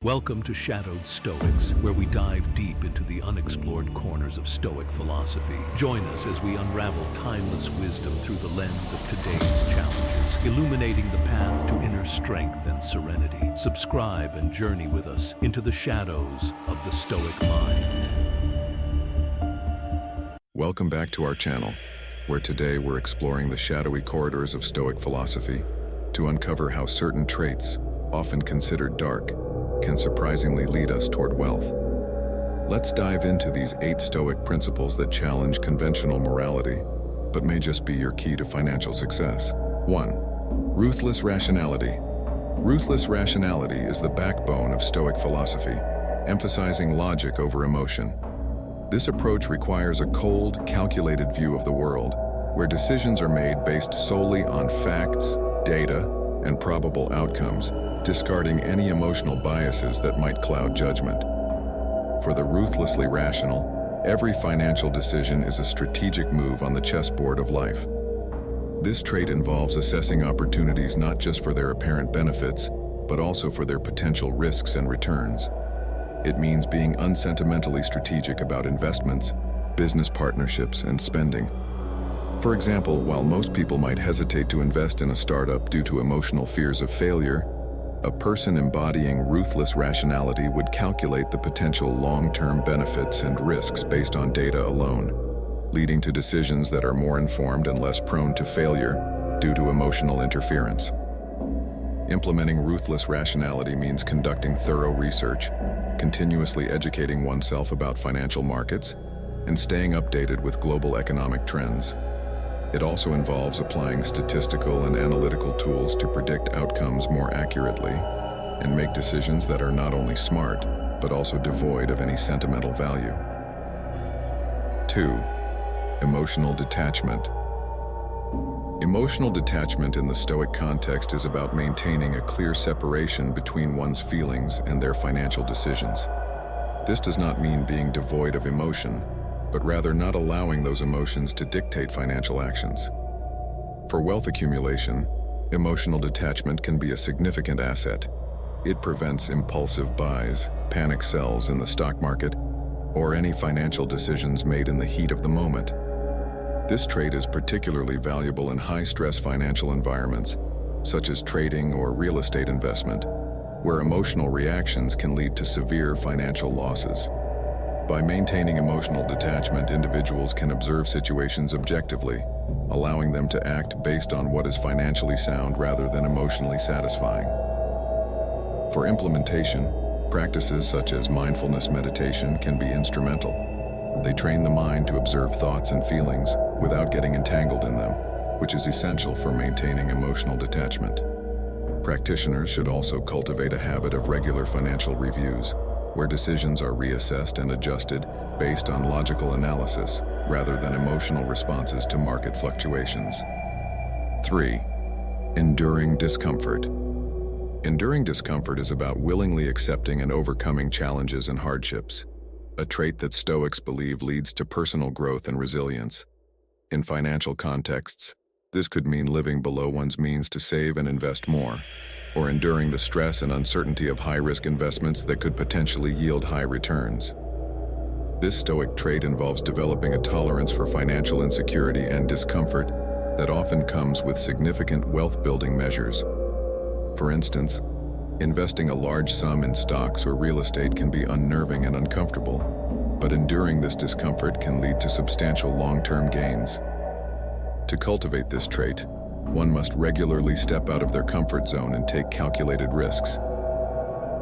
Welcome to Shadowed Stoics, where we dive deep into the unexplored corners of Stoic philosophy. Join us as we unravel timeless wisdom through the lens of today's challenges, illuminating the path to inner strength and serenity. Subscribe and journey with us into the shadows of the Stoic mind. Welcome back to our channel, where today we're exploring the shadowy corridors of Stoic philosophy to uncover how certain traits, often considered dark, can surprisingly lead us toward wealth. Let's dive into these 8 Stoic principles that challenge conventional morality, but may just be your key to financial success. 1. Ruthless rationality. Ruthless rationality is the backbone of Stoic philosophy, emphasizing logic over emotion. This approach requires a cold, calculated view of the world, where decisions are made based solely on facts, data, and probable outcomes, discarding any emotional biases that might cloud judgment. For the ruthlessly rational, every financial decision is a strategic move on the chessboard of life. This trait involves assessing opportunities not just for their apparent benefits, but also for their potential risks and returns. It means being unsentimentally strategic about investments, business partnerships, and spending. For example, while most people might hesitate to invest in a startup due to emotional fears of failure, a person embodying ruthless rationality would calculate the potential long-term benefits and risks based on data alone, leading to decisions that are more informed and less prone to failure due to emotional interference. Implementing ruthless rationality means conducting thorough research, continuously educating oneself about financial markets, and staying updated with global economic trends. It also involves applying statistical and analytical tools to predict outcomes more accurately and make decisions that are not only smart, but also devoid of any sentimental value. 2. Emotional detachment. Emotional detachment in the Stoic context is about maintaining a clear separation between one's feelings and their financial decisions. This does not mean being devoid of emotion, but rather not allowing those emotions to dictate financial actions. For wealth accumulation, emotional detachment can be a significant asset. It prevents impulsive buys, panic sells in the stock market, or any financial decisions made in the heat of the moment. This trait is particularly valuable in high-stress financial environments, such as trading or real estate investment, where emotional reactions can lead to severe financial losses. By maintaining emotional detachment, individuals can observe situations objectively, allowing them to act based on what is financially sound rather than emotionally satisfying. For implementation, practices such as mindfulness meditation can be instrumental. They train the mind to observe thoughts and feelings without getting entangled in them, which is essential for maintaining emotional detachment. Practitioners should also cultivate a habit of regular financial reviews, where decisions are reassessed and adjusted based on logical analysis rather than emotional responses to market fluctuations. 3. Enduring discomfort. Enduring discomfort is about willingly accepting and overcoming challenges and hardships, a trait that Stoics believe leads to personal growth and resilience. In financial contexts, this could mean living below one's means to save and invest more, or enduring the stress and uncertainty of high-risk investments that could potentially yield high returns. This Stoic trait involves developing a tolerance for financial insecurity and discomfort that often comes with significant wealth-building measures. For instance, investing a large sum in stocks or real estate can be unnerving and uncomfortable, but enduring this discomfort can lead to substantial long-term gains. To cultivate this trait, one must regularly step out of their comfort zone and take calculated risks.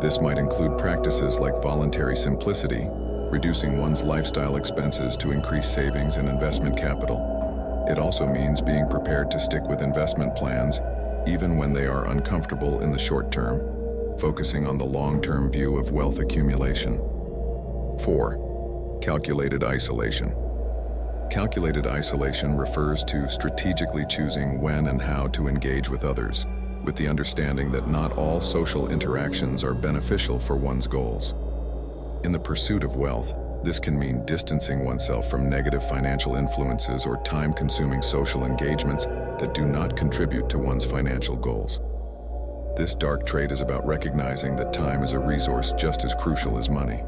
This might include practices like voluntary simplicity, reducing one's lifestyle expenses to increase savings and investment capital. It also means being prepared to stick with investment plans, even when they are uncomfortable in the short term, focusing on the long-term view of wealth accumulation. 4. Calculated isolation. Calculated isolation refers to strategically choosing when and how to engage with others, with the understanding that not all social interactions are beneficial for one's goals. In the pursuit of wealth, this can mean distancing oneself from negative financial influences or time-consuming social engagements that do not contribute to one's financial goals. This dark trait is about recognizing that time is a resource just as crucial as money.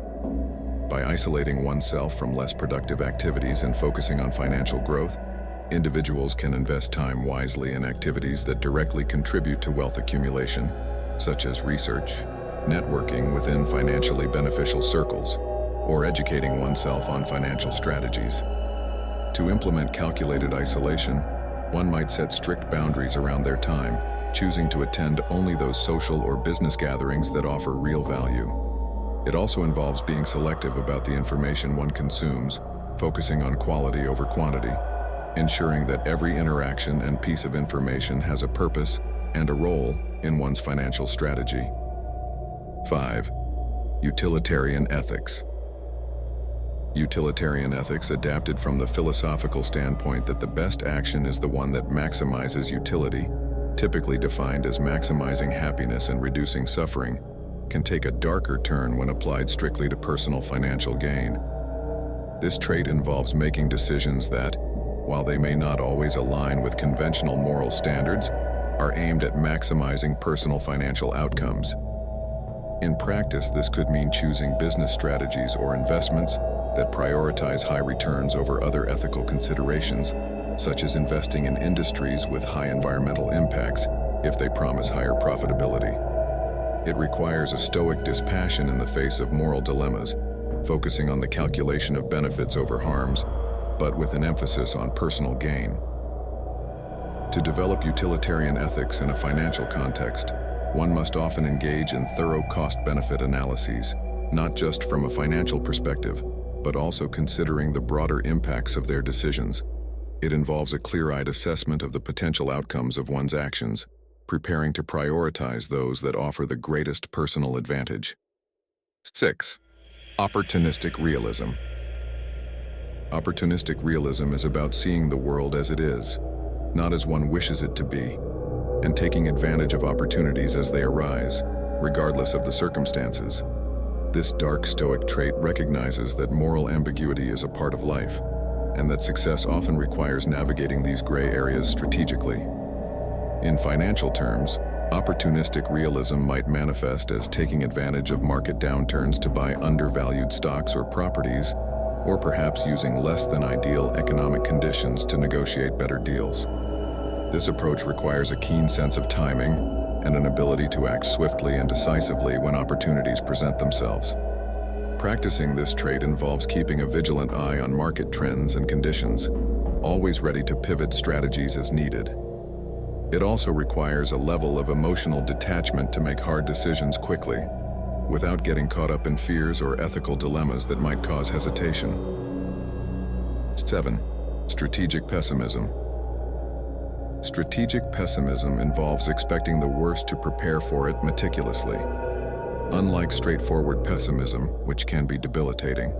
By isolating oneself from less productive activities and focusing on financial growth, individuals can invest time wisely in activities that directly contribute to wealth accumulation, such as research, networking within financially beneficial circles, or educating oneself on financial strategies. To implement calculated isolation, one might set strict boundaries around their time, choosing to attend only those social or business gatherings that offer real value. It also involves being selective about the information one consumes, focusing on quality over quantity, ensuring that every interaction and piece of information has a purpose and a role in one's financial strategy. 5. Utilitarian ethics. Utilitarian ethics adapted from the philosophical standpoint that the best action is the one that maximizes utility, typically defined as maximizing happiness and reducing suffering, can take a darker turn when applied strictly to personal financial gain. This trait involves making decisions that, while they may not always align with conventional moral standards, are aimed at maximizing personal financial outcomes. In practice, this could mean choosing business strategies or investments that prioritize high returns over other ethical considerations, such as investing in industries with high environmental impacts if they promise higher profitability. It requires a stoic dispassion in the face of moral dilemmas, focusing on the calculation of benefits over harms, but with an emphasis on personal gain. To develop utilitarian ethics in a financial context, one must often engage in thorough cost-benefit analyses, not just from a financial perspective, but also considering the broader impacts of their decisions. It involves a clear-eyed assessment of the potential outcomes of one's actions, preparing to prioritize those that offer the greatest personal advantage. 6. Opportunistic realism. Opportunistic realism is about seeing the world as it is, not as one wishes it to be, and taking advantage of opportunities as they arise, regardless of the circumstances. This dark Stoic trait recognizes that moral ambiguity is a part of life, and that success often requires navigating these gray areas strategically. In financial terms, opportunistic realism might manifest as taking advantage of market downturns to buy undervalued stocks or properties, or perhaps using less than ideal economic conditions to negotiate better deals. This approach requires a keen sense of timing and an ability to act swiftly and decisively when opportunities present themselves. Practicing this trait involves keeping a vigilant eye on market trends and conditions, always ready to pivot strategies as needed. It also requires a level of emotional detachment to make hard decisions quickly, without getting caught up in fears or ethical dilemmas that might cause hesitation. 7. Strategic pessimism. Strategic pessimism involves expecting the worst to prepare for it meticulously. Unlike straightforward pessimism, which can be debilitating,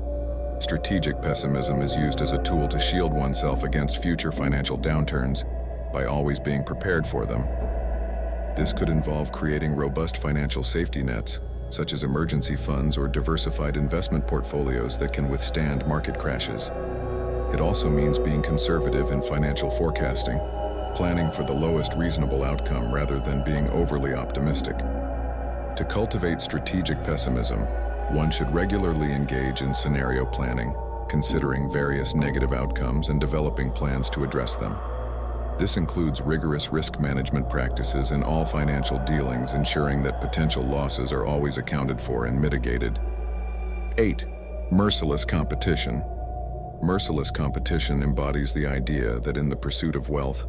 strategic pessimism is used as a tool to shield oneself against future financial downturns by always being prepared for them. This could involve creating robust financial safety nets, such as emergency funds or diversified investment portfolios that can withstand market crashes. It also means being conservative in financial forecasting, planning for the lowest reasonable outcome rather than being overly optimistic. To cultivate strategic pessimism, one should regularly engage in scenario planning, considering various negative outcomes and developing plans to address them. This includes rigorous risk management practices in all financial dealings, ensuring that potential losses are always accounted for and mitigated. 8. Merciless competition. Merciless competition embodies the idea that in the pursuit of wealth,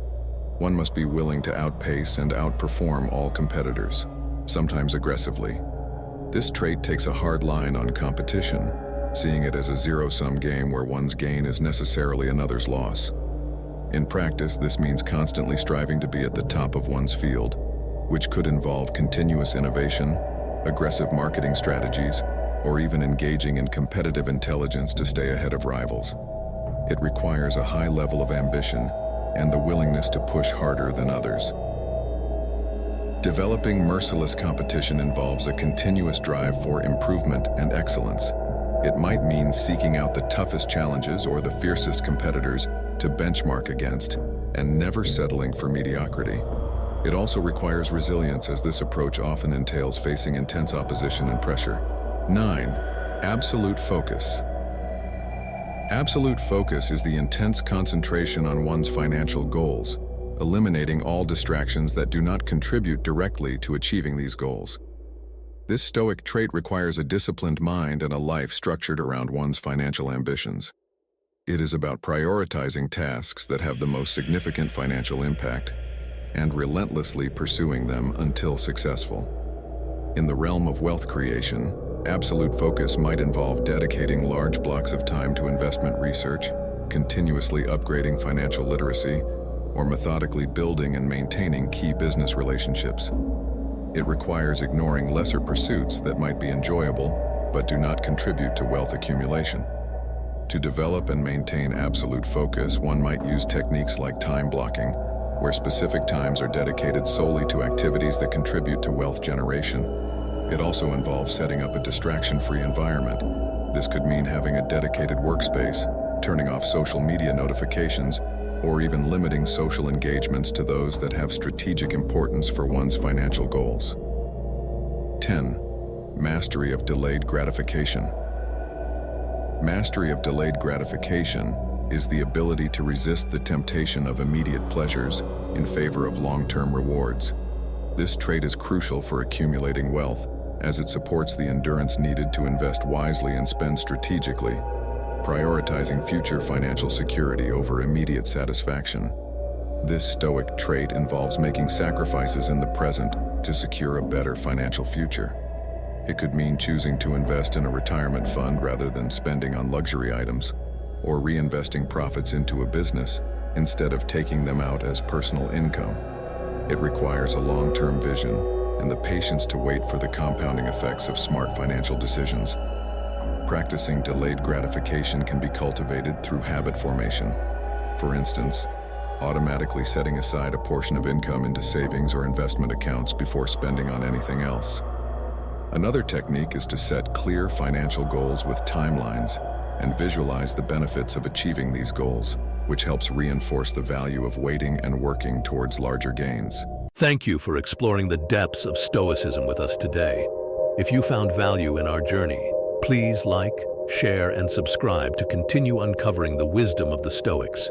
one must be willing to outpace and outperform all competitors, sometimes aggressively. This trait takes a hard line on competition, seeing it as a zero-sum game where one's gain is necessarily another's loss. In practice, this means constantly striving to be at the top of one's field, which could involve continuous innovation, aggressive marketing strategies, or even engaging in competitive intelligence to stay ahead of rivals. It requires a high level of ambition and the willingness to push harder than others. Developing merciless competition involves a continuous drive for improvement and excellence. It might mean seeking out the toughest challenges or the fiercest competitors to benchmark against, and never settling for mediocrity. It also requires resilience, as this approach often entails facing intense opposition and pressure. 9. Absolute focus. Absolute focus is the intense concentration on one's financial goals, eliminating all distractions that do not contribute directly to achieving these goals. This Stoic trait requires a disciplined mind and a life structured around one's financial ambitions. It is about prioritizing tasks that have the most significant financial impact and relentlessly pursuing them until successful. In the realm of wealth creation, absolute focus might involve dedicating large blocks of time to investment research, continuously upgrading financial literacy, or methodically building and maintaining key business relationships. It requires ignoring lesser pursuits that might be enjoyable but do not contribute to wealth accumulation. To develop and maintain absolute focus, one might use techniques like time blocking, where specific times are dedicated solely to activities that contribute to wealth generation. It also involves setting up a distraction-free environment. This could mean having a dedicated workspace, turning off social media notifications, or even limiting social engagements to those that have strategic importance for one's financial goals. 10. Mastery of delayed gratification. Mastery of delayed gratification is the ability to resist the temptation of immediate pleasures in favor of long-term rewards. This trait is crucial for accumulating wealth, as it supports the endurance needed to invest wisely and spend strategically, prioritizing future financial security over immediate satisfaction. This Stoic trait involves making sacrifices in the present to secure a better financial future. It could mean choosing to invest in a retirement fund rather than spending on luxury items, or reinvesting profits into a business instead of taking them out as personal income. It requires a long-term vision and the patience to wait for the compounding effects of smart financial decisions. Practicing delayed gratification can be cultivated through habit formation. For instance, automatically setting aside a portion of income into savings or investment accounts before spending on anything else. Another technique is to set clear financial goals with timelines and visualize the benefits of achieving these goals, which helps reinforce the value of waiting and working towards larger gains. Thank you for exploring the depths of Stoicism with us today. If you found value in our journey, please like, share, and subscribe to continue uncovering the wisdom of the Stoics.